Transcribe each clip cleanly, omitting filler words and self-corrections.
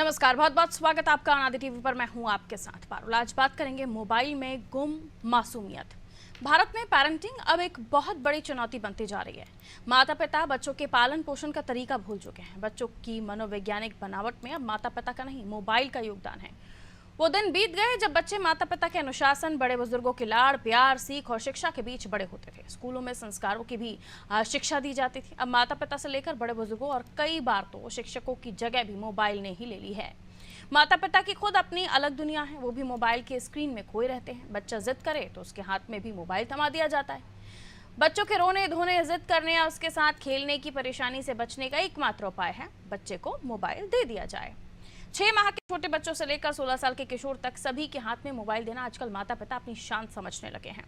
नमस्कार, बहुत बहुत स्वागत आपका आनंद टीवी पर। मैं हूं आपके साथ पारुल। आज बात करेंगे मोबाइल में गुम मासूमियत। भारत में पेरेंटिंग अब एक बहुत बड़ी चुनौती बनती जा रही है। माता पिता बच्चों के पालन पोषण का तरीका भूल चुके हैं। बच्चों की मनोवैज्ञानिक बनावट में अब माता पिता का नहीं, मोबाइल का योगदान है। वो दिन बीत गए जब बच्चे माता पिता के अनुशासन, बड़े बुजुर्गों के लाड़ प्यार, सीख और शिक्षा के बीच बड़े होते थे। स्कूलों में संस्कारों की भी शिक्षा दी जाती थी। अब माता पिता से लेकर बड़े बुजुर्गों और कई बार तो शिक्षकों की जगह भी मोबाइल ने ही ले ली है। माता पिता की खुद अपनी अलग दुनिया है, वो भी मोबाइल के स्क्रीन में खोए रहते हैं। बच्चा जिद करे तो उसके हाथ में भी मोबाइल थमा दिया जाता है। बच्चों के रोने धोने, जिद करने या उसके साथ खेलने की परेशानी से बचने का एकमात्र उपाय है बच्चे को मोबाइल दे दिया जाए। 6 माह के छोटे बच्चों से लेकर 16 साल के किशोर तक सभी के हाथ में मोबाइल देना आजकल माता पिता अपनी शान समझने लगे हैं।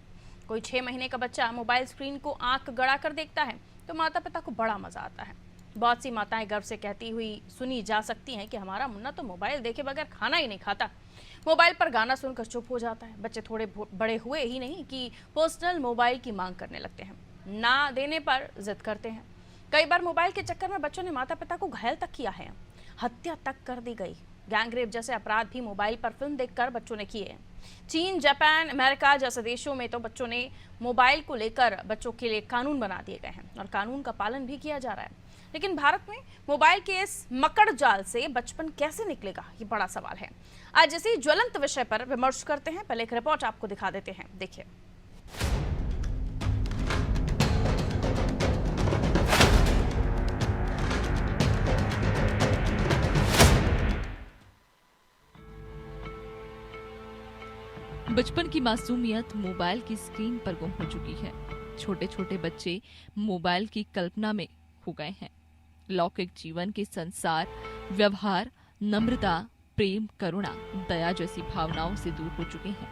कोई 6 महीने का बच्चा मोबाइल स्क्रीन को आंख गड़ा कर देखता है तो माता पिता को बड़ा मजा आता है। बहुत सी माताएं गर्व से कहती हुई सुनी जा सकती हैं कि हमारा मुन्ना तो मोबाइल देखे बगैर खाना ही नहीं खाता, मोबाइल पर गाना सुनकर चुप हो जाता है। बच्चे थोड़े बड़े हुए ही नहीं कि पर्सनल मोबाइल की मांग करने लगते हैं, ना देने पर जिद करते हैं। कई बार मोबाइल के चक्कर में बच्चों ने माता पिता को घायल तक किया है, हत्या तक कर दी गई। गैंगरेप जैसे अपराध भी मोबाइल पर फिल्म देखकर बच्चों ने किए हैं। चीन, जापान, अमेरिका जैसे देशों में तो बच्चों ने मोबाइल को लेकर बच्चों के लिए कानून बना दिए गए हैं और कानून का पालन भी किया जा रहा है। लेकिन भारत में मोबाइल के इस मकड़ जाल से बचपन कैसे निकलेगा, ये बड़ा सवाल है। आज इसी ज्वलंत विषय पर विमर्श करते हैं। पहले एक रिपोर्ट आपको दिखा देते हैं, देखिए। बचपन की मासूमियत मोबाइल की स्क्रीन पर गुम हो चुकी है। छोटे छोटे बच्चे मोबाइल की कल्पना में खो गए हैं। लौकिक जीवन के संसार, व्यवहार, नम्रता, प्रेम, करुणा, दया जैसी भावनाओं से दूर हो चुके हैं।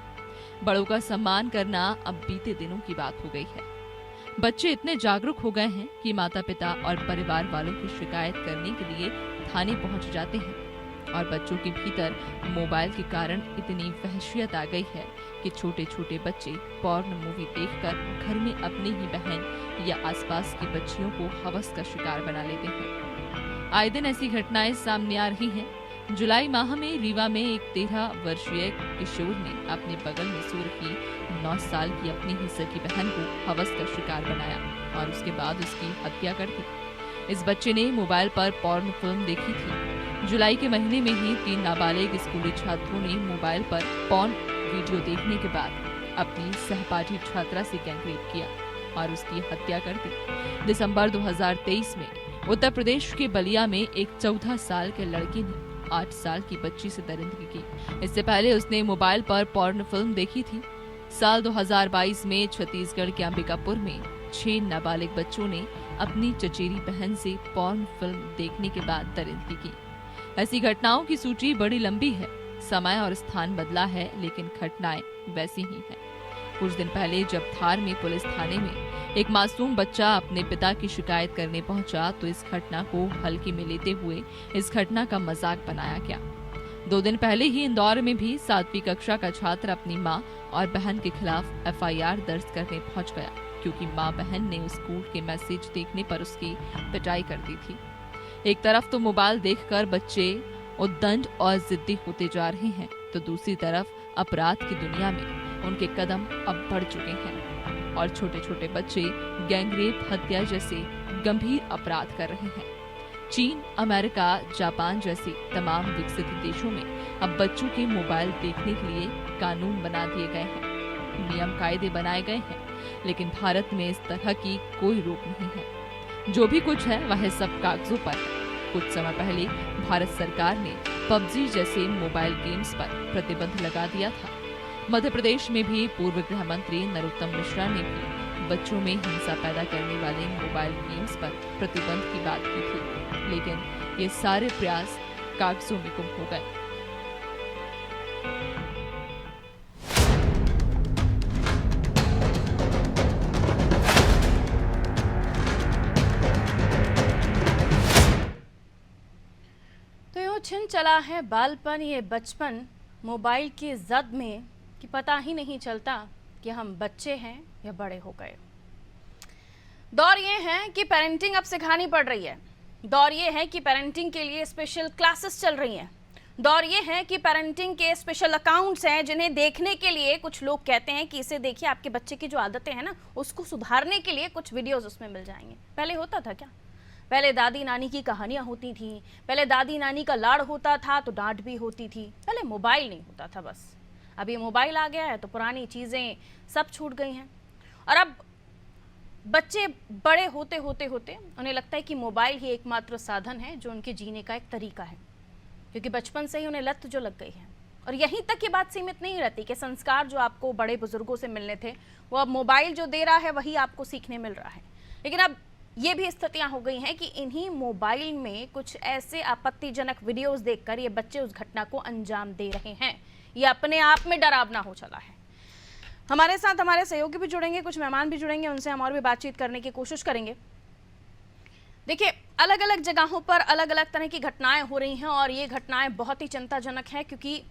बड़ों का सम्मान करना अब बीते दिनों की बात हो गई है। बच्चे इतने जागरूक हो गए हैं कि माता पिता और परिवार वालों की शिकायत करने के लिए थाने पहुंच जाते हैं। और बच्चों के भीतर मोबाइल के कारण इतनी वहशियत आ गई है कि छोटे छोटे बच्चे पॉर्न मूवी देखकर घर में अपनी ही बहन या आसपास की बच्चियों को हवस का शिकार बना लेते हैं। आए दिन ऐसी घटनाएं सामने आ रही हैं। जुलाई माह में रीवा में एक 13 वर्षीय किशोर ने अपने बगल में सो रही 9 साल की अपनी ही सगी बहन को हवस का शिकार बनाया और उसके बाद उसकी हत्या कर दी। इस बच्चे ने मोबाइल पर पॉर्न फिल्म देखी थी। जुलाई के महीने में ही 3 नाबालिग स्कूली छात्रों ने मोबाइल पर पॉर्न वीडियो देखने के बाद अपनी सहपाठी छात्रा से गैंगरेप किया और उसकी हत्या कर दी। दिसंबर 2023 में उत्तर प्रदेश के बलिया में एक 14 साल के लड़के ने 8 साल की बच्ची से दरिंदगी की। इससे पहले उसने मोबाइल पर पॉर्न फिल्म देखी थी। साल 2022 में छत्तीसगढ़ के अंबिकापुर में 6 नाबालिग बच्चों ने अपनी चचेरी बहन से पॉर्न फिल्म देखने के बाद दरिंदगी की। ऐसी घटनाओं की सूची बड़ी लंबी है। समय और स्थान बदला है लेकिन घटनाएं वैसी ही हैं। कुछ दिन पहले जब धार में पुलिस थाने में एक मासूम बच्चा अपने पिता की शिकायत करने पहुंचा तो इस घटना को हल्के में लेते हुए इस घटना का मजाक बनाया गया। 2 दिन पहले ही इंदौर में भी 7वीं कक्षा का छात्र अपनी मां और बहन के खिलाफ FIR दर्ज करने पहुंच गया क्योंकि मां बहन ने उस कूट के मैसेज देखने पर उसकी पिटाई कर दी थी। एक तरफ तो मोबाइल देखकर बच्चे उद्दंड और जिद्दी होते जा रहे हैं तो दूसरी तरफ अपराध की दुनिया में उनके कदम अब बढ़ चुके हैं और छोटे छोटे बच्चे गैंगरेप, हत्या जैसे गंभीर अपराध कर रहे हैं। चीन, अमेरिका, जापान जैसे तमाम विकसित देशों में अब बच्चों के मोबाइल देखने के लिए कानून बना दिए गए हैं, नियम कायदे बनाए गए हैं, लेकिन भारत में इस तरह की कोई रोक नहीं है। जो भी कुछ है वह सब कागजों पर है। कुछ समय पहले भारत सरकार ने PUBG जैसे मोबाइल गेम्स पर प्रतिबंध लगा दिया था। मध्य प्रदेश में भी पूर्व गृह मंत्री नरोत्तम मिश्रा ने भी बच्चों में हिंसा पैदा करने वाले मोबाइल गेम्स पर प्रतिबंध की बात की थी, लेकिन ये सारे प्रयास कागजों में गुम हो गए। छिन चला है बालपन, ये बचपन मोबाइल की जद में कि पता ही नहीं चलता कि हम बच्चे हैं या बड़े हो गए। दौर ये है कि पेरेंटिंग अब सिखानी पड़ रही है। दौर ये है कि पेरेंटिंग के लिए स्पेशल क्लासेस चल रही हैं। दौर ये है कि पेरेंटिंग के स्पेशल अकाउंट्स हैं जिन्हें देखने के लिए कुछ लोग कहते हैं कि इसे देखिए, आपके बच्चे की जो आदतें हैं ना उसको सुधारने के लिए कुछ वीडियोस उसमें मिल जाएंगे। पहले होता था क्या? पहले दादी नानी की कहानियां होती थी, पहले दादी नानी का लाड़ होता था तो डांट भी होती थी, पहले मोबाइल नहीं होता था बस। अभी मोबाइल आ गया है तो पुरानी चीज़ें सब छूट गई हैं। और अब बच्चे बड़े होते होते होते उन्हें लगता है कि मोबाइल ही एकमात्र साधन है जो उनके जीने का एक तरीका है, क्योंकि बचपन से ही उन्हें लत जो लग गई है। और यहीं तक ये बात सीमित नहीं रहती कि संस्कार जो आपको बड़े बुजुर्गों से मिलने थे वो अब मोबाइल जो दे रहा है वही आपको सीखने मिल रहा है। लेकिन अब ये भी स्थितियां हो गई हैं कि इन्हीं मोबाइल में कुछ ऐसे आपत्तिजनक वीडियोस देखकर ये बच्चे उस घटना को अंजाम दे रहे हैं। ये अपने आप में डरावना हो चला है। हमारे साथ हमारे सहयोगी भी जुड़ेंगे, कुछ मेहमान भी जुड़ेंगे, उनसे हम और भी बातचीत करने की कोशिश करेंगे। देखिए, अलग अलग जगहों पर अलग अलग तरह की घटनाएं हो रही हैं और ये घटनाएं बहुत ही चिंताजनक हैं, क्योंकि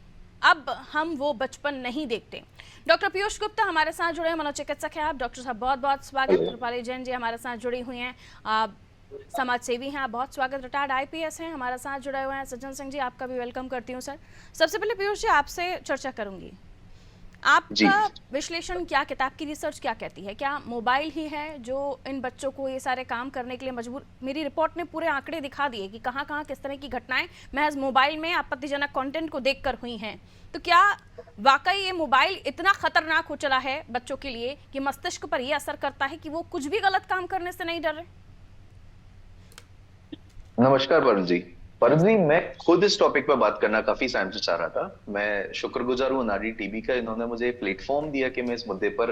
अब हम वो बचपन नहीं देखते। डॉक्टर पीयूष गुप्ता हमारे साथ जुड़े हैं, मनोचिकित्सक हैं आप। डॉक्टर साहब बहुत बहुत स्वागत। रूपाली जैन जी हमारे साथ जुड़ी हुई हैं, आप समाज सेवी हैं, आप बहुत स्वागत। रिटायर्ड IPS हैं, हमारे साथ जुड़े हुए हैं। सज्जन सिंह जी आपका भी वेलकम करती हूँ सर। सबसे पहले पीयूष जी आपसे चर्चा करूंगी, आपका विश्लेषण क्या, किताब की रिसर्च क्या कहती है? क्या मोबाइल ही है जो इन बच्चों को ये सारे काम करने के लिए मजबूर? मेरी रिपोर्ट ने पूरे आंकड़े दिखा दिए कि कहाँ कहाँ किस तरह की घटनाएं महज मोबाइल में आपत्तिजनक कंटेंट को देखकर हुई हैं। तो क्या वाकई ये मोबाइल इतना खतरनाक हो चला है बच्चों के लिए कि मस्तिष्क पर यह असर करता है कि वो कुछ भी गलत काम करने से नहीं डर रहे? नमस्कार वरुण जी। मैं खुद इस टॉपिक पर बात करना काफी टाइम से चाह रहा था। मैं शुक्रगुजार हूँ नारी टीवी का, इन्होंने मुझे प्लेटफॉर्म दिया कि मैं इस मुद्दे पर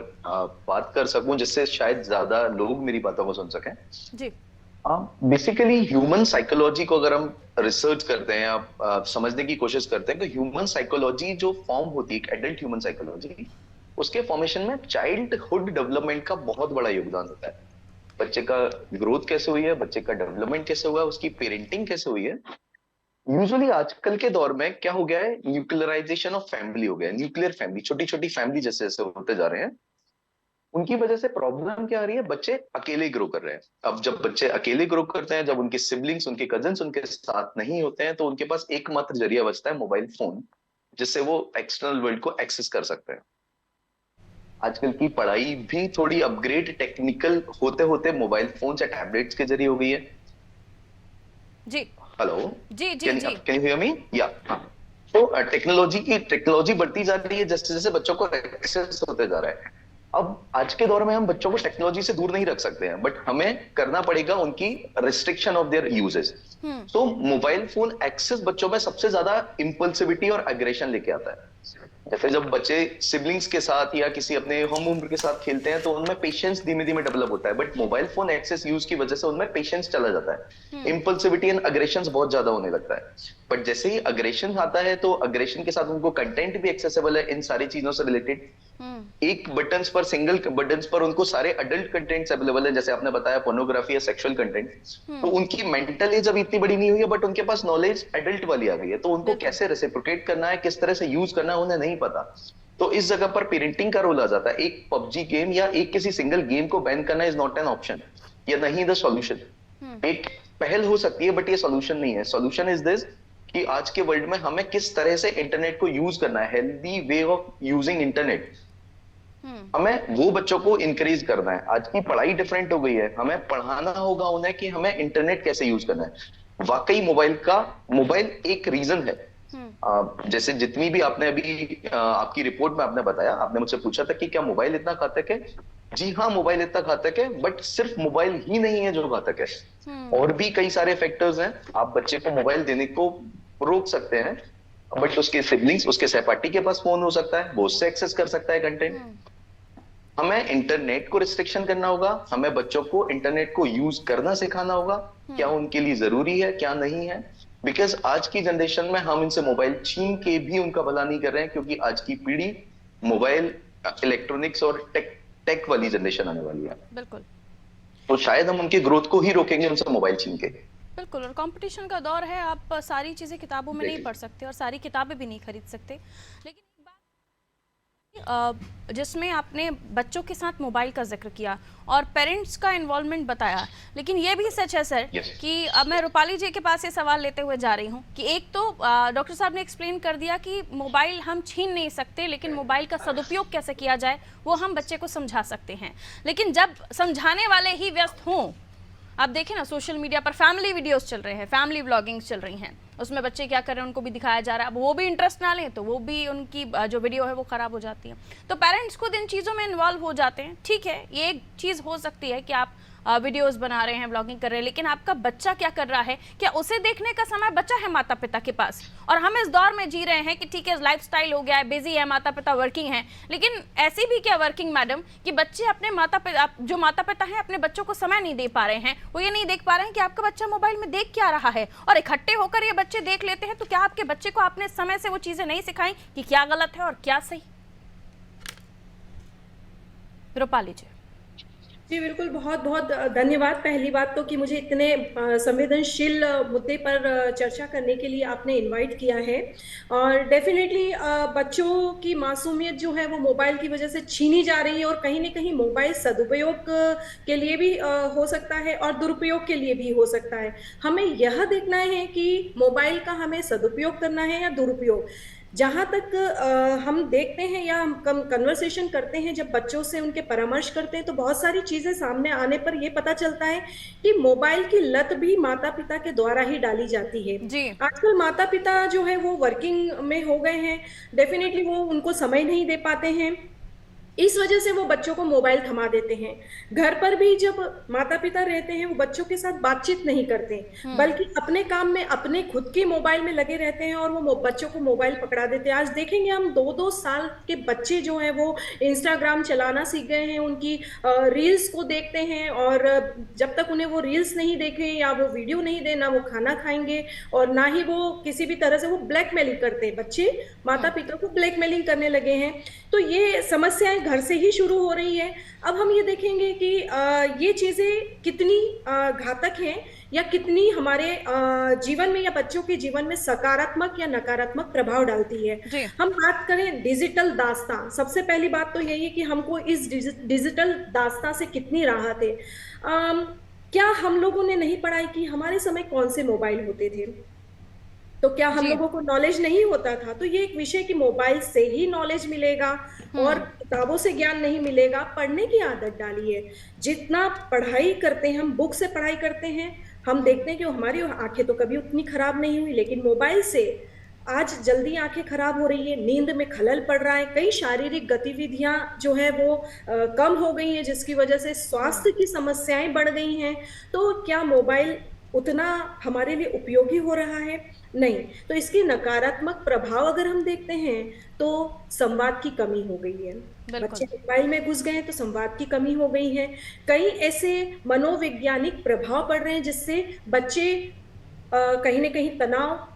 बात कर सकूं, जिससे शायद ज्यादा लोग मेरी बातों को सुन सकें। जी। बेसिकली ह्यूमन साइकोलॉजी को अगर हम रिसर्च करते हैं, आप समझने की कोशिश करते हैं, तो ह्यूमन साइकोलॉजी जो फॉर्म होती है, एडल्ट ह्यूमन साइकोलॉजी, उसके फॉर्मेशन में चाइल्डहुड डेवलपमेंट का बहुत बड़ा योगदान होता है। बच्चे का ग्रोथ कैसे हुई है, बच्चे का डेवलपमेंट कैसे हुआ है, उसकी पेरेंटिंग कैसे हुई है। यूजुअली आजकल के दौर में क्या हो गया है, न्यूक्लियराइजेशन ऑफ फैमिली हो गया है। न्यूक्लियर फैमिली, छोटी छोटी फैमिली जैसे जैसे होते जा रहे हैं, उनकी वजह से प्रॉब्लम क्या आ रही है, बच्चे अकेले ग्रो कर रहे हैं। अब जब बच्चे अकेले ग्रो करते हैं, जब उनके सिबलिंग्स, उनके कजिन्स उनके साथ नहीं होते हैं, तो उनके पास एकमात्र जरिया बचता है मोबाइल फोन, जिससे वो एक्सटर्नल वर्ल्ड को एक्सेस कर सकते हैं। आजकल की पढ़ाई भी थोड़ी अपग्रेड टेक्निकल होते होते मोबाइल फोन या टैबलेट्स के जरिए हो गई है। जी। हेलो जी जी जी। Can you hear me? या तो टेक्नोलॉजी बढ़ती जा रही है जैसे जैसे बच्चों को एक्सेस होते जा रहा है। अब आज के दौर में हम बच्चों को टेक्नोलॉजी से दूर नहीं रख सकते हैं, बट हमें करना पड़ेगा उनकी रिस्ट्रिक्शन ऑफ देयर यूजेस। तो मोबाइल फोन एक्सेस बच्चों में सबसे ज्यादा इंपल्सिविटी और एग्रेशन लेके आता है। जैसे जब बच्चे सिबलिंग्स के साथ या किसी अपने हम उम्र के साथ खेलते हैं तो उनमें पेशेंस धीमे धीमे डेवलप होता है, but mobile phone access use की वजह से उनमें पेशेंस चला जाता है। इंपल्सिविटी एंड अग्रेशन बहुत ज्यादा होने लगता है। बट जैसे ही अग्रेशन आता है तो अग्रेशन के साथ उनको कंटेंट भी एक्सेसिबल है इन सारी चीजों से रिलेटेड। एक बटन्स पर, सिंगल बटन्स पर उनको सारे अडल्ट कंटेंट्स अवेलेबल है, जैसे आपने बताया पोर्नोग्राफी या सेक्सुअल कंटेंट। तो उनकी मेंटल एज अभी इतनी बड़ी नहीं हुई है, बट उनके पास नॉलेज एडल्ट वाली आ गई है, तो उनको कैसे रेसिप्रोकेट करना है, किस तरह से यूज करना है, उन्हें नहीं पता। तो इस जगह पर पेरेंटिंग का रोल आ जाता है। एक पबजी गेम या एक किसी सिंगल गेम को बैन करना इज नॉट एन ऑप्शन, या नहीं द सॉल्यूशन। एक पहल हो सकती है बट ये सॉल्यूशन नहीं है। सॉल्यूशन इज दिस कि आज के वर्ल्ड में हमें किस तरह से इंटरनेट को यूज करना है, healthy way of using internet. हमें वो बच्चों को इंकरेज करना है। आज की पढ़ाई डिफरेंट हो गई है, हमें पढ़ाना होगा उन्हें कि हमें इंटरनेट कैसे यूज करना है। वाकई मोबाइल एक रीजन है। जैसे जितनी भी आपने अभी आपकी रिपोर्ट में आपने बताया, आपने मुझसे पूछा था कि क्या मोबाइल इतना घातक है। जी हाँ, मोबाइल इतना घातक है, बट सिर्फ मोबाइल ही नहीं है जो घातक है, और भी कई सारे फैक्टर्स हैं। आप बच्चे को मोबाइल देने को रोक सकते हैं, बट उसके सिबलिंग्स, उसके सहपाठी के पास फोन हो सकता है, वो उससे एक्सेस कर सकता है कंटेंट। हमें इंटरनेट को रिस्ट्रिक्शन करना होगा, हमें बच्चों को इंटरनेट को यूज करना सिखाना होगा, क्या उनके लिए जरूरी है क्या नहीं है। बिकॉज आज की जनरेशन में हम इनसे मोबाइल छीन के भी उनका भला नहीं कर रहे हैं, क्योंकि आज की पीढ़ी मोबाइल, इलेक्ट्रॉनिक्स और टेक वाली जनरेशन आने वाली है। बिल्कुल। तो शायद हम उनके ग्रोथ को ही रोकेंगे उनसे मोबाइल छीन के। बिल्कुल, और कंपटीशन का दौर है, आप सारी चीजें किताबों में नहीं पढ़ सकते और सारी किताबें भी नहीं खरीद सकते। लेकिन जिसमें आपने बच्चों के साथ मोबाइल का जिक्र किया और पेरेंट्स का इन्वॉल्वमेंट बताया, लेकिन ये भी सच है सर कि अब मैं रूपाली जी के पास ये सवाल लेते हुए जा रही हूँ कि एक तो डॉक्टर साहब ने एक्सप्लेन कर दिया कि मोबाइल हम छीन नहीं सकते, लेकिन मोबाइल का सदुपयोग कैसे किया जाए वो हम बच्चे को समझा सकते हैं। लेकिन जब समझाने वाले ही व्यस्त हों, आप देखें ना सोशल मीडिया पर फैमिली वीडियोस चल रहे हैं, फैमिली व्लॉगिंग्स चल रही हैं, उसमें बच्चे क्या कर रहे हैं उनको भी दिखाया जा रहा है। अब वो भी इंटरेस्ट ना लें तो वो भी उनकी जो वीडियो है वो ख़राब हो जाती है। तो पेरेंट्स खुद इन चीज़ों में इन्वॉल्व हो जाते हैं। ठीक है, ये एक चीज़ हो सकती है कि आप वीडियोस बना रहे हैं, व्लॉगिंग कर रहे हैं, लेकिन आपका बच्चा क्या कर रहा है, क्या उसे देखने का समय बच्चा है माता पिता के पास? और हम इस दौर में जी रहे हैं कि ठीक है लाइफस्टाइल हो गया है, बिजी है, माता पिता वर्किंग हैं, लेकिन ऐसी भी क्या वर्किंग मैडम कि बच्चे अपने जो माता पिता हैं अपने बच्चों को समय नहीं दे पा रहे हैं। वो ये नहीं देख पा रहे हैं कि आपका बच्चा मोबाइल में देख क्या रहा है, और इकट्ठे होकर ये बच्चे देख लेते हैं। तो क्या आपके बच्चे को आपने समय से वो चीजें नहीं सिखाई कि क्या गलत है और क्या सही? रूपाली जी। जी बिल्कुल, बहुत बहुत धन्यवाद। पहली बात तो कि मुझे इतने संवेदनशील मुद्दे पर चर्चा करने के लिए आपने इनवाइट किया है। और डेफिनेटली बच्चों की मासूमियत जो है वो मोबाइल की वजह से छीनी जा रही है, और कहीं ना कहीं मोबाइल सदुपयोग के लिए भी हो सकता है और दुरुपयोग के लिए भी हो सकता है। हमें यह देखना है कि मोबाइल का हमें सदुपयोग करना है या दुरुपयोग। जहाँ तक हम देखते हैं या हम कन्वर्सेशन करते हैं, जब बच्चों से उनके परामर्श करते हैं, तो बहुत सारी चीज़ें सामने आने पर ये पता चलता है कि मोबाइल की लत भी माता पिता के द्वारा ही डाली जाती है। जी। आजकल माता पिता जो है वो वर्किंग में हो गए हैं, डेफिनेटली वो उनको समय नहीं दे पाते हैं, इस वजह से वो बच्चों को मोबाइल थमा देते हैं। घर पर भी जब माता पिता रहते हैं वो बच्चों के साथ बातचीत नहीं करते, बल्कि अपने काम में अपने खुद के मोबाइल में लगे रहते हैं और वो बच्चों को मोबाइल पकड़ा देते हैं। आज देखेंगे हम 2-2 साल के बच्चे जो हैं वो इंस्टाग्राम चलाना सीख गए हैं, उनकी रील्स को देखते हैं, और जब तक उन्हें वो रील्स नहीं देखें या वो वीडियो नहीं दे, ना वो खाना खाएंगे और ना ही वो किसी भी तरह से वो ब्लैकमेलिंग करते हैं। बच्चे माता पिता को ब्लैकमेलिंग करने लगे हैं। तो ये समस्याएं घर से ही शुरू हो रही है। अब हम ये देखेंगे कि ये चीजें कितनी घातक हैं या कितनी हमारे जीवन में या बच्चों के जीवन में सकारात्मक या नकारात्मक प्रभाव डालती है। हम बात करें डिजिटल दास्तां, सबसे पहली बात तो यही है कि हमको इस डिजिटल दास्तां से कितनी राहत है। क्या हम लोगों ने नहीं पढ़ाई की? हमारे समय कौन से मोबाइल होते थे? तो क्या हम लोगों को नॉलेज नहीं होता था? तो ये एक विषय कि मोबाइल से ही नॉलेज मिलेगा और किताबों से ज्ञान नहीं मिलेगा। पढ़ने की आदत डाली है। जितना पढ़ाई करते हैं, हम बुक से पढ़ाई करते हैं, हम देखते हैं कि हमारी आंखें तो कभी उतनी खराब नहीं हुई, लेकिन मोबाइल से आज जल्दी आंखें खराब हो रही है, नींद में खलल पड़ रहा है, कई शारीरिक गतिविधियां जो है वो कम हो गई हैं, जिसकी वजह से स्वास्थ्य की समस्याएं बढ़ गई हैं। तो क्या मोबाइल उतना हमारे लिए उपयोगी हो रहा है? नहीं। तो इसके नकारात्मक प्रभाव अगर हम देखते हैं तो संवाद की कमी हो गई है। बच्चे मोबाइल में घुस गए हैं तो संवाद की कमी हो गई है। कई ऐसे मनोवैज्ञानिक प्रभाव पड़ रहे हैं जिससे बच्चे कहीं ना कहीं तनाव,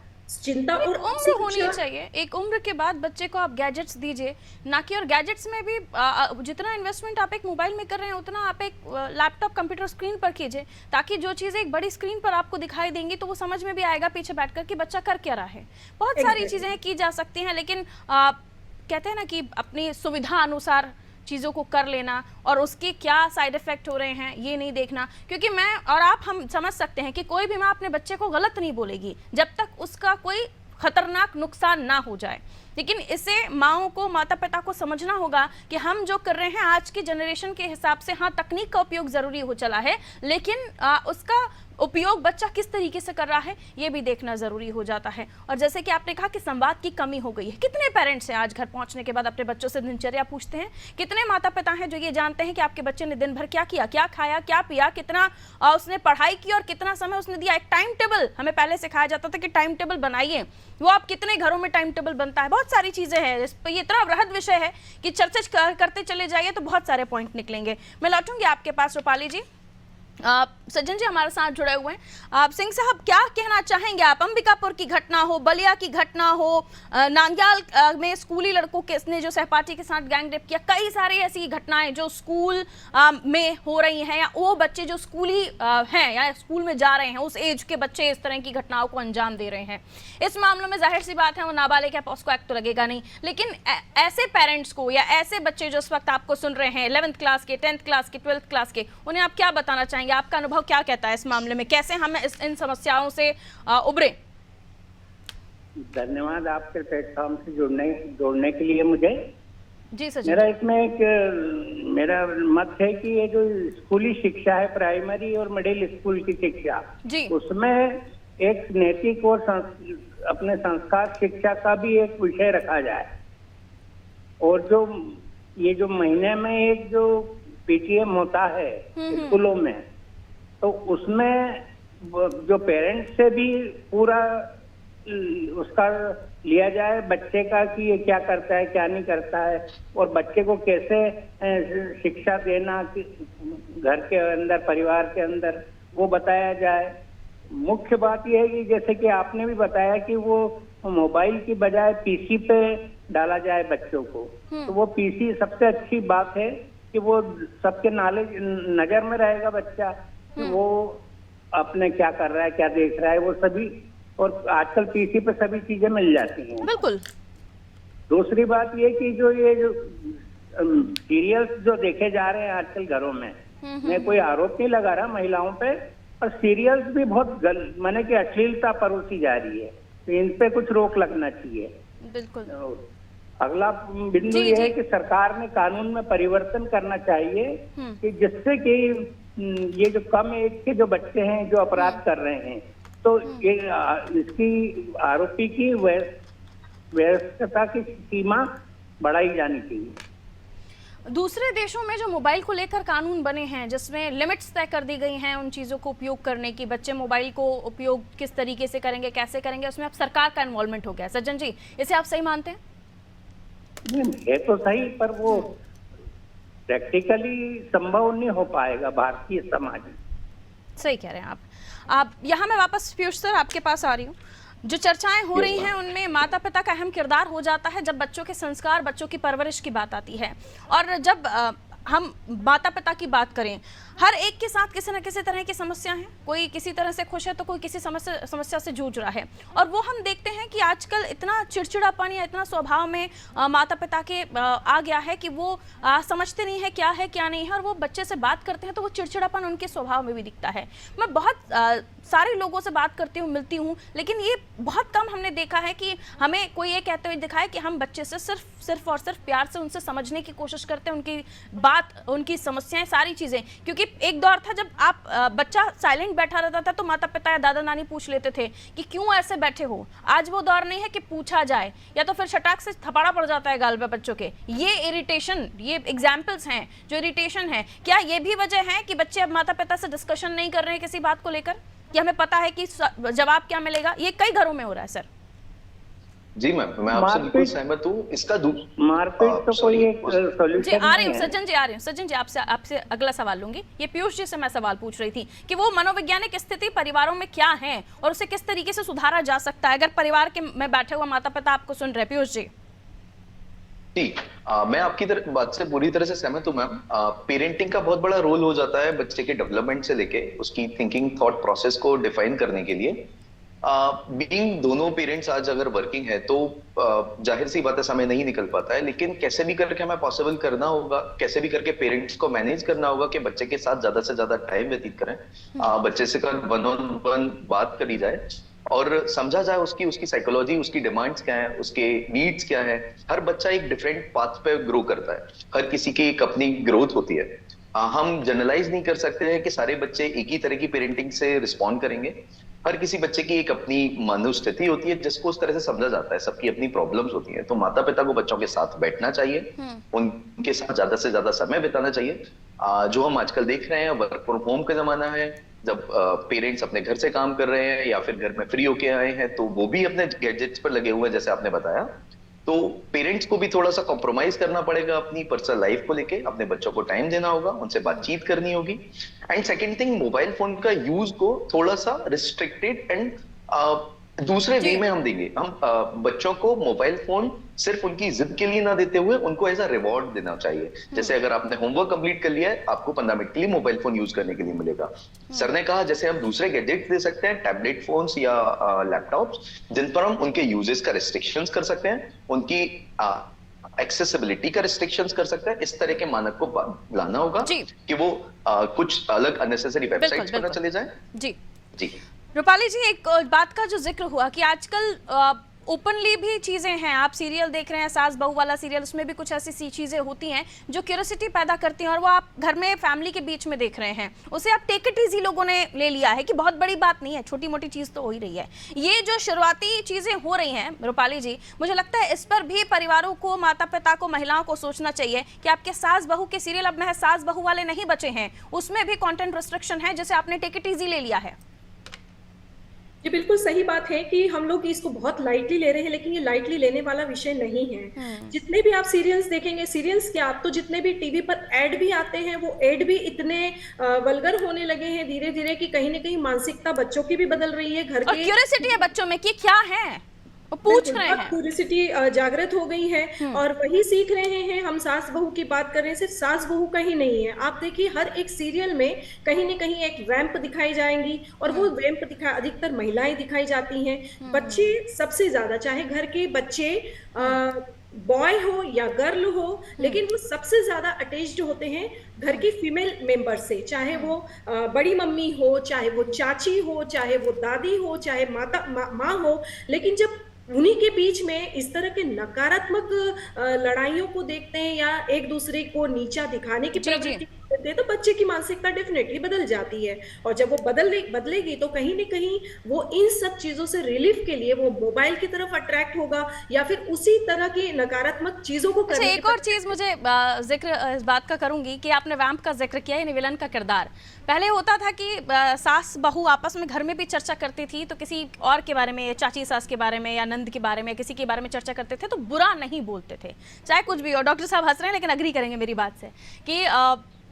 चिंता और उम्र होनी चाहिए। एक उम्र के बाद बच्चे को आप गैजेट्स दीजिए, ना कि और गैजेट्स में भी जितना इन्वेस्टमेंट आप एक मोबाइल में कर रहे हैं उतना आप एक लैपटॉप कंप्यूटर स्क्रीन पर कीजिए, ताकि जो चीज़ें एक बड़ी स्क्रीन पर आपको दिखाई देंगी तो वो समझ में भी आएगा पीछे बैठकर कि बच्चा कर क्या रहा है। बहुत सारी चीज़ें की जा सकती हैं, लेकिन कहते हैं ना कि अपनी सुविधा अनुसार चीज़ों को कर लेना और उसके क्या साइड इफेक्ट हो रहे हैं ये नहीं देखना। क्योंकि मैं और आप हम समझ सकते हैं कि कोई भी माँ अपने बच्चे को गलत नहीं बोलेगी जब तक उसका कोई खतरनाक नुकसान ना हो जाए, लेकिन इसे माओ को, माता पिता को समझना होगा कि हम जो कर रहे हैं आज की जनरेशन के हिसाब से, हाँ तकनीक का उपयोग जरूरी हो चला है, लेकिन उसका उपयोग बच्चा किस तरीके से कर रहा है ये भी देखना जरूरी हो जाता है। और जैसे कि आपने कहा कि संवाद की कमी हो गई है, कितने पेरेंट्स हैं आज घर पहुंचने के बाद अपने बच्चों से दिनचर्या पूछते हैं? कितने माता पिता हैं जो ये जानते हैं कि आपके बच्चे ने दिन भर क्या किया, क्या खाया, क्या पिया, कितना उसने पढ़ाई की और कितना समय उसने दिया? एक टाइम टेबल हमें पहले सिखाया जाता था कि टाइम टेबल बनाइए, वो आप कितने घरों में टाइम टेबल बनता है? बहुत सारी चीजें हैं, इस पर ये इतना वृहद विषय है कि चर्चा करते चले जाइए तो बहुत सारे पॉइंट निकलेंगे। मैं लौटूंगी आपके पास रूपाली जी। सज्जन जी हमारे साथ जुड़े हुए हैं। आप सिंह साहब क्या कहना चाहेंगे आप? अंबिकापुर की घटना हो, बलिया की घटना हो, नांगयाल में स्कूली लड़कों के ने जो सहपाठी के साथ गैंग रेप किया, कई सारी ऐसी घटनाएं जो स्कूल में हो रही हैं, या वो बच्चे जो स्कूली हैं या स्कूल में जा रहे हैं, उस एज के बच्चे इस तरह की घटनाओं को अंजाम दे रहे हैं। इस मामलों में जाहिर सी बात है वो नाबालिग है, पॉस्को एक्ट तो लगेगा नहीं, लेकिन ऐसे पेरेंट्स को या ऐसे बच्चे जो इस वक्त आपको सुन रहे हैं 11th क्लास के, 10th क्लास के, 12th क्लास के, उन्हें आप क्या बताना चाहेंगे? आपका अनुभव क्या कहता है इस मामले में? कैसे हम इन समस्याओं से उबरे? धन्यवाद आपके प्लेटफॉर्म से जोड़ने के लिए मुझे। जी सर। मेरा इसमें मेरा मत है कि ये जो स्कूली शिक्षा है, प्राइमरी और मिडिल स्कूल की शिक्षा जी, उसमें एक नैतिक और अपने संस्कार शिक्षा का भी एक विषय रखा जाए। और जो महीने में एक जो पीटीएम होता है स्कूलों में, तो उसमें जो पेरेंट्स से भी पूरा उसका लिया जाए बच्चे का कि ये क्या करता है, क्या नहीं करता है, और बच्चे को कैसे शिक्षा देना घर के अंदर, परिवार के अंदर, वो बताया जाए। मुख्य बात यह है कि जैसे कि आपने भी बताया कि वो मोबाइल की बजाय पीसी पे डाला जाए बच्चों को, तो वो पीसी सबसे अच्छी बात है कि वो सबके नजर में रहेगा बच्चा कि वो अपने क्या कर रहा है, क्या देख रहा है, वो सभी। और आजकल पीसी पे सभी चीजें मिल जाती हैं। बिल्कुल। दूसरी बात ये कि जो सीरियल्स जो देखे जा रहे हैं आजकल घरों में, मैं कोई आरोप नहीं लगा रहा महिलाओं पे, और सीरियल्स भी बहुत माने कि अश्लीलता परोसी जा रही है, तो इन पे कुछ रोक लगना चाहिए। बिल्कुल। अगला बिंदु ये है कि सरकार ने कानून में परिवर्तन करना चाहिए कि जिससे कि ये जो कम एज के जो बच्चे हैं जो अपराध कर रहे हैं, तो ये इसकी आरोपी की व्यस्तता की सीमा बढ़ाई जानी चाहिए। दूसरे देशों में जो मोबाइल को लेकर कानून बने हैं जिसमें लिमिट्स तय कर दी गई हैं उन चीज़ों को उपयोग करने की, बच्चे मोबाइल को उपयोग किस तरीके से करेंगे, कैसे करेंगे, उसमें अब सरकार का इन्वॉल्वमेंट हो गया है। सज्जन जी, इसे आप सही मानते हैं? है तो सही, पर वो प्रैक्टिकली संभव नहीं हो पाएगा भारतीय समाज में। सही कह रहे हैं आप यहाँ मैं वापस पीयूष सर आपके पास आ रही हूँ। जो चर्चाएं हो रही हैं उनमें माता पिता का अहम किरदार हो जाता है जब बच्चों के संस्कार, बच्चों की परवरिश की बात आती है। और जब हम माता पिता की बात करें, हर एक के साथ किसी न किसी तरह की समस्या है, कोई किसी तरह से खुश है तो कोई किसी समस्या से जूझ रहा है। और वो हम देखते हैं कि आजकल इतना चिड़चिड़ापन या इतना स्वभाव में माता पिता के आ गया है कि वो समझते नहीं है क्या नहीं है, और वो बच्चे से बात करते हैं तो वो चिड़चिड़ापन उनके स्वभाव में भी दिखता है। मैं बहुत सारे लोगों से बात करती हूँ, मिलती हूँ, लेकिन ये बहुत कम हमने देखा है कि हमें कोई ये कहते हुए दिखाए कि हम बच्चे से सिर्फ और सिर्फ प्यार से उनसे समझने की कोशिश करते हैं, उनकी बात, उनकी समस्याएं, सारी चीज़ें। क्योंकि एक दौर था जब आप बच्चा साइलेंट बैठा रहता था तो माता पिता या दादा नानी पूछ लेते थे कि क्यों ऐसे बैठे हो। आज वो दौर नहीं है कि पूछा जाए, या तो फिर शटाक से थपाड़ा पड़ जाता है गाल पे बच्चों के। ये इरिटेशन, ये एग्जाम्पल्स हैं जो इरिटेशन है। क्या ये भी वजह है कि बच्चे अब माता पिता से डिस्कशन नहीं कर रहे हैं किसी बात को लेकर, कि हमें पता है कि जवाब क्या मिलेगा? ये कई घरों में हो रहा है सर। जी मैम, मैं आपसे बिल्कुल सहमत हूँ। इसका मारपीट तो कोई एक सॉल्यूशन जी आ रही हूँ सज्जन जी, सज्जन जी आपसे अगला सवाल लूंगी। ये पीयूष जी से मैं सवाल पूछ रही थी कि वो मनोवैज्ञानिक स्थिति परिवारों में क्या है और उसे किस तरीके से सुधारा जा सकता है, अगर परिवार के में बैठे हुए माता पिता आपको सुन रहे। पीयूष जी। मैं आपकी बात से पूरी तरह से सहमत हूँ मैम। पेरेंटिंग का बहुत बड़ा रोल हो जाता है बच्चे के डेवलपमेंट से लेके उसकी थिंकिंग, थॉट प्रोसेस को डिफाइन करने के लिए। बीइंग दोनों पेरेंट्स आज अगर वर्किंग है तो जाहिर सी बात है समय नहीं निकल पाता है, लेकिन कैसे भी करके हमें पॉसिबल करना होगा, कैसे भी करके पेरेंट्स को मैनेज करना होगा कि बच्चे के साथ ज्यादा से ज्यादा टाइम व्यतीत करें, बच्चे से वन ऑन वन बात करी जाए और समझा जाए उसकी साइकोलॉजी, उसकी डिमांड्स क्या है, उसके नीड्स क्या है। हर बच्चा एक डिफरेंट पाथ पे ग्रो करता है, हर किसी की एक अपनी ग्रोथ होती है। हम जनरलाइज नहीं कर सकते हैं कि सारे बच्चे एक ही तरह की पेरेंटिंग से रिस्पॉन्ड करेंगे। हर किसी बच्चे की एक अपनी मानव स्थिति होती है जिसको उस तरह से समझा जाता है, सबकी अपनी प्रॉब्लम्स होती हैं। तो माता पिता को बच्चों के साथ बैठना चाहिए, उनके साथ ज्यादा से ज्यादा समय बिताना चाहिए। जो हम आजकल देख रहे हैं, वर्क फ्रॉम होम का जमाना है, जब पेरेंट्स अपने घर से काम कर रहे हैं या फिर घर में फ्री होके आए हैं तो वो भी अपने गैजेट्स पर लगे हुए हैं जैसे आपने बताया। तो पेरेंट्स को भी थोड़ा सा कॉम्प्रोमाइज करना पड़ेगा अपनी पर्सनल लाइफ को लेके, अपने बच्चों को टाइम देना होगा, उनसे बातचीत करनी होगी। And second thing, mobile phone का यूज को थोड़ा सा रिस्ट्रिक्टेड एंड दूसरे वे में हम देंगे। हम बच्चों को मोबाइल फोन सिर्फ उनकी जिद के लिए ना देते हुए उनको एज अ रिवॉर्ड देना चाहिए। जैसे अगर आपने होमवर्क कंप्लीट कर लिया है, आपको 15 मिनट के लिए मोबाइल फोन यूज करने के लिए मिलेगा। सर ने कहा जैसे हम दूसरे गैजेट्स दे सकते हैं, टैबलेट फोन्स या लैपटॉप्स, जिन पर हम उनके यूजेस का रिस्ट्रिक्शंस कर सकते हैं, उनकी एक्सेसिबिलिटी का रिस्ट्रिक्शंस कर सकते हैं। इस तरह के मानक को लाना होगा कि वो कुछ अलग अननेसेसरी वेबसाइट्स पर ना चले जाएं। जी जी रूपाली जी, एक बात का जो जिक्र हुआ कि आजकल ओपनली भी चीज़ें हैं, आप सीरियल देख रहे हैं, सास बहू वाला सीरियल, उसमें भी कुछ ऐसी चीज़ें होती हैं जो क्यूरियोसिटी पैदा करती हैं और वो आप घर में फैमिली के बीच में देख रहे हैं, उसे आप टेक इट इजी लोगों ने ले लिया है कि बहुत बड़ी बात नहीं है, छोटी मोटी चीज़ तो हो ही रही है। ये जो शुरुआती चीज़ें हो रही हैं रूपाली जी, मुझे लगता है इस पर भी परिवारों को, माता पिता को, महिलाओं को सोचना चाहिए कि आपके सास बहू के सीरियल अब महज सास बहू वाले नहीं बचे हैं, उसमें भी कॉन्टेंट रिस्ट्रिक्शन है जिसे आपने टेक इट ईजी ले लिया है। ये बिल्कुल सही बात है कि हम लोग इसको बहुत लाइटली ले रहे हैं, लेकिन ये लाइटली लेने वाला विषय नहीं है। जितने भी आप सीरियल्स देखेंगे, सीरियल्स क्या, आप तो जितने भी टीवी पर ऐड भी आते हैं, वो ऐड भी इतने वल्गर होने लगे हैं धीरे धीरे कि कहीं ना कहीं मानसिकता बच्चों की भी बदल रही है। घर और क्यूरियोसिटी है बच्चों में कि क्या है, वो पूछ रहे हैं, क्यूरियोसिटी जागृत हो गई है और वही सीख रहे हैं। हम सास बहू की बात कर रहे हैं, सिर्फ सास बहू का ही नहीं है। आप देखिए हर एक सीरियल में कहीं ना कहीं एक वैम्प दिखाई जाएंगी और वो वैम्प अधिकतर महिलाएं दिखाई जाती हैं। बच्चे सबसे ज्यादा, चाहे घर के बच्चे बॉय हो या गर्ल हो, लेकिन वो सबसे ज्यादा अटैच्ड होते हैं घर की फीमेल मेंबर से, चाहे वो बड़ी मम्मी हो, चाहे वो चाची हो, चाहे वो दादी हो, चाहे माँ हो। लेकिन जब उन्हीं के बीच में इस तरह के नकारात्मक लड़ाइयों को देखते हैं या एक दूसरे को नीचा दिखाने की प्रवृत्ति करते हैं, तो बच्चे की मानसिकता डेफिनेटली बदल जाती है। और जब वो बदलेगी तो कहीं न कहीं वो इन सब चीजों से रिलीफ के लिए वो मोबाइल की तरफ अट्रैक्ट होगा या फिर उसी तरह की नकारात्मक चीजों को करने। एक और चीज मुझे जिक्र इस बात का करूंगी कि आपने वैम्प का जिक्र किया, यानी विलन का किरदार। पहले होता था कि सास बहू आपस में घर में भी चर्चा करती थी, तो किसी और के बारे में, चाची सास के बारे में या नंद के बारे में, किसी के बारे में चर्चा करते थे तो बुरा नहीं बोलते थे, चाहे कुछ भी हो। डॉक्टर साहब हंस रहे हैं लेकिन अग्री करेंगे मेरी बात से कि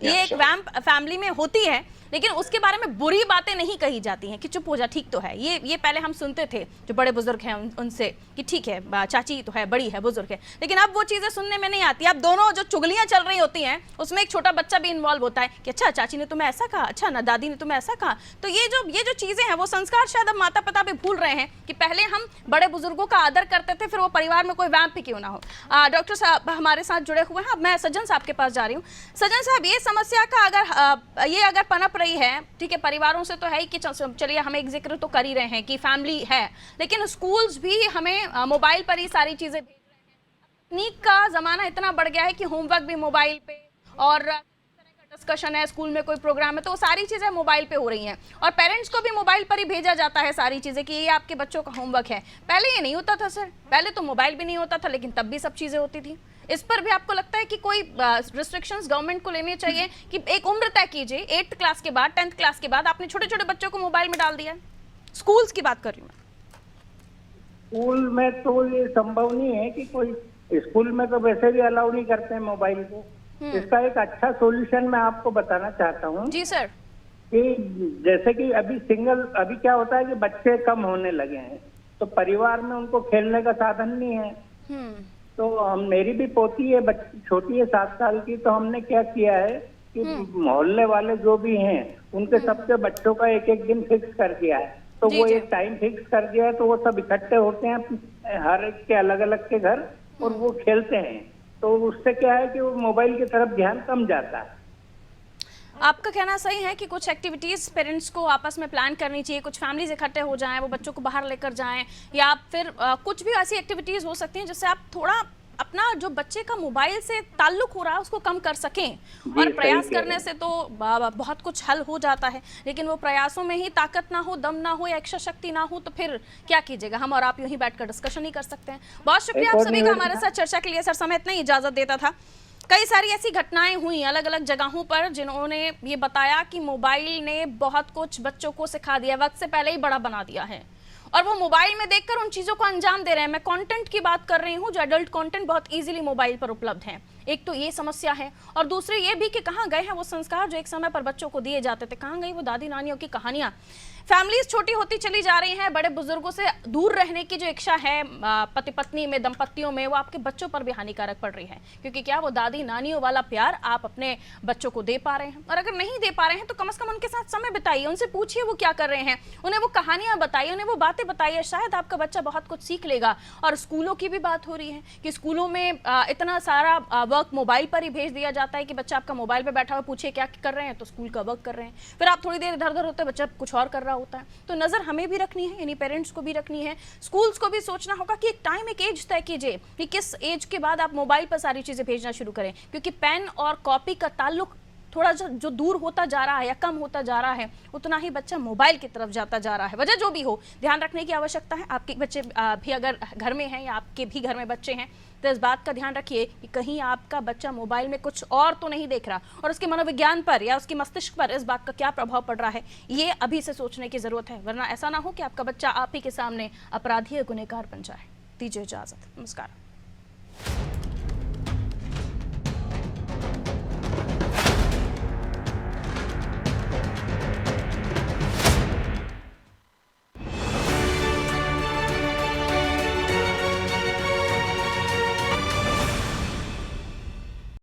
ये एक वैम्प फैमिली में होती है, लेकिन उसके बारे में बुरी बातें नहीं कही जाती हैं कि चुप हो जा, ठीक तो है। ये पहले हम सुनते थे जो बड़े बुजुर्ग हैं उनसे कि ठीक है, चाची तो है, बड़ी है, बुजुर्ग है, लेकिन अब वो चीज़ें सुनने में नहीं आती। अब दोनों जो चुगलियां चल रही होती हैं उसमें एक छोटा बच्चा भी इन्वॉल्व होता है कि अच्छा चाची ने तुम्हें ऐसा कहा, अच्छा ना दादी ने तुम्हें ऐसा कहा। तो ये जो चीज़ें हैं वो संस्कार शायद अब माता पिता भी भूल रहे हैं कि पहले हम बड़े बुजुर्गों का आदर करते थे, फिर वो परिवार में कोई वैम्प ही क्यों ना हो। डॉक्टर साहब हमारे साथ जुड़े हुए हैं, अब मैं सज्जन साहब के पास जा रही हूँ। सज्जन साहब, ये समस्या का अगर पनप रही है, ठीक है, परिवारों से तो है ही कि चलिए हम एक जिक्र तो कर ही रहे हैं कि फैमिली है, लेकिन स्कूल्स भी हमें मोबाइल पर ही सारी चीजें भेज रहे हैं। तकनीक का जमाना इतना बढ़ गया है कि होमवर्क भी मोबाइल पे और डिस्कशन है, स्कूल में कोई प्रोग्राम है तो वो सारी चीजें मोबाइल पे हो रही हैं और पेरेंट्स को भी मोबाइल पर ही भेजा जाता है सारी चीजें कि ये आपके बच्चों का होमवर्क है। पहले ये नहीं होता था सर, पहले तो मोबाइल भी नहीं होता था, लेकिन तब भी सब चीजें होती थी। इस पर भी आपको लगता है कि कोई रिस्ट्रिक्शंस गवर्नमेंट को लेने चाहिए कि एक उम्र तय कीजिए, 8th क्लास के बाद, 10th क्लास के बाद आपने छोटे छोटे बच्चों को मोबाइल में डाल दिया है? स्कूल्स की बात कर रही हूँ मैं। स्कूल में तो ये संभव नहीं है कि कोई, स्कूल में तो वैसे भी अलाउ नहीं करते हैं मोबाइल को। इसका एक अच्छा सॉल्यूशन मैं आपको बताना चाहता हूँ। जी सर। कि जैसे कि अभी क्या होता है कि बच्चे कम होने लगे हैं तो परिवार में उनको खेलने का साधन नहीं है। तो मेरी भी पोती है, छोटी है, 7 साल की, तो हमने क्या किया है कि मोहल्ले वाले जो भी हैं उनके सबके बच्चों का एक दिन फिक्स कर दिया है। तो वो एक टाइम फिक्स कर दिया है, तो वो सब इकट्ठे होते हैं हर एक के अलग अलग के घर और वो खेलते हैं। तो उससे क्या है कि वो मोबाइल की तरफ ध्यान कम जाता है। आपका कहना सही है कि कुछ एक्टिविटीज पेरेंट्स को आपस में प्लान करनी चाहिए, कुछ फैमिलीज इकट्ठे हो जाएं, वो बच्चों को बाहर लेकर जाएं, या फिर कुछ भी ऐसी एक्टिविटीज हो सकती हैं जिससे आप थोड़ा अपना जो बच्चे का मोबाइल से ताल्लुक हो रहा है उसको कम कर सकें। और प्रयास करने से तो बहुत कुछ हल हो जाता है, लेकिन वो प्रयासों में ही ताकत ना हो, दम ना हो या इच्छा शक्ति ना हो तो फिर क्या कीजिएगा। हम और आप यूं ही बैठकर डिस्कशन ही कर सकते हैं। बहुत शुक्रिया आप सभी का हमारे साथ चर्चा के लिए। सर समय इतना ही इजाजत देता था। कई सारी ऐसी घटनाएं हुई अलग अलग जगहों पर जिन्होंने ये बताया कि मोबाइल ने बहुत कुछ बच्चों को सिखा दिया, वक्त से पहले ही बड़ा बना दिया है। और वो मोबाइल में देखकर उन चीज़ों को अंजाम दे रहे हैं। मैं कंटेंट की बात कर रही हूँ, जो एडल्ट कंटेंट बहुत इजीली मोबाइल पर उपलब्ध है। एक तो ये समस्या है, और दूसरी ये भी कि कहाँ गए हैं वो संस्कार जो एक समय पर बच्चों को दिए जाते थे, कहाँ गई वो दादी नानियों की कहानियाँ। फैमिलीज छोटी होती चली जा रही हैं, बड़े बुजुर्गों से दूर रहने की जो इच्छा है पति पत्नी में, दंपतियों में, वो आपके बच्चों पर भी हानिकारक पड़ रही है। क्योंकि क्या वो दादी नानियों वाला प्यार आप अपने बच्चों को दे पा रहे हैं? और अगर नहीं दे पा रहे हैं तो कम से कम उनके साथ समय बिताइए, उनसे पूछिए वो क्या कर रहे हैं, उन्हें वो कहानियां बताइए, उन्हें वो बातें बताइए, शायद आपका बच्चा बहुत कुछ सीख लेगा। और स्कूलों की भी बात हो रही है कि स्कूलों में इतना सारा वर्क मोबाइल पर ही भेज दिया जाता है कि बच्चा आपका मोबाइल पर बैठा हुआ पूछे क्या कर रहे हैं, तो स्कूल का वर्क कर रहे हैं। फिर आप थोड़ी देर इधर उधर होते, बच्चा कुछ और कर रहा होता है। तो नजर हमें भी रखनी है, यानी पेरेंट्स को भी रखनी है, स्कूल्स को भी सोचना होगा कि एक टाइम, एक एज तय कीजिए कि किस एज के बाद आप मोबाइल पर सारी चीजें भेजना शुरू करें। क्योंकि पेन और कॉपी का ताल्लुक थोड़ा जो दूर होता जा रहा है या कम होता जा रहा है, उतना ही बच्चा मोबाइल की तरफ जाता जा रहा है। वजह जो भी हो, ध्यान रखने की आवश्यकता है। आपके बच्चे भी अगर घर में हैं या आपके भी घर में बच्चे हैं, तो इस बात का ध्यान रखिए कि कहीं आपका बच्चा मोबाइल में कुछ और तो नहीं देख रहा, और उसके मनोविज्ञान पर या उसके मस्तिष्क पर इस बात का क्या प्रभाव पड़ रहा है, ये अभी से सोचने की जरूरत है। वरना ऐसा ना हो कि आपका बच्चा आप ही के सामने अपराधी या गुनहगार बन जाए। दीजिए इजाजत, नमस्कार।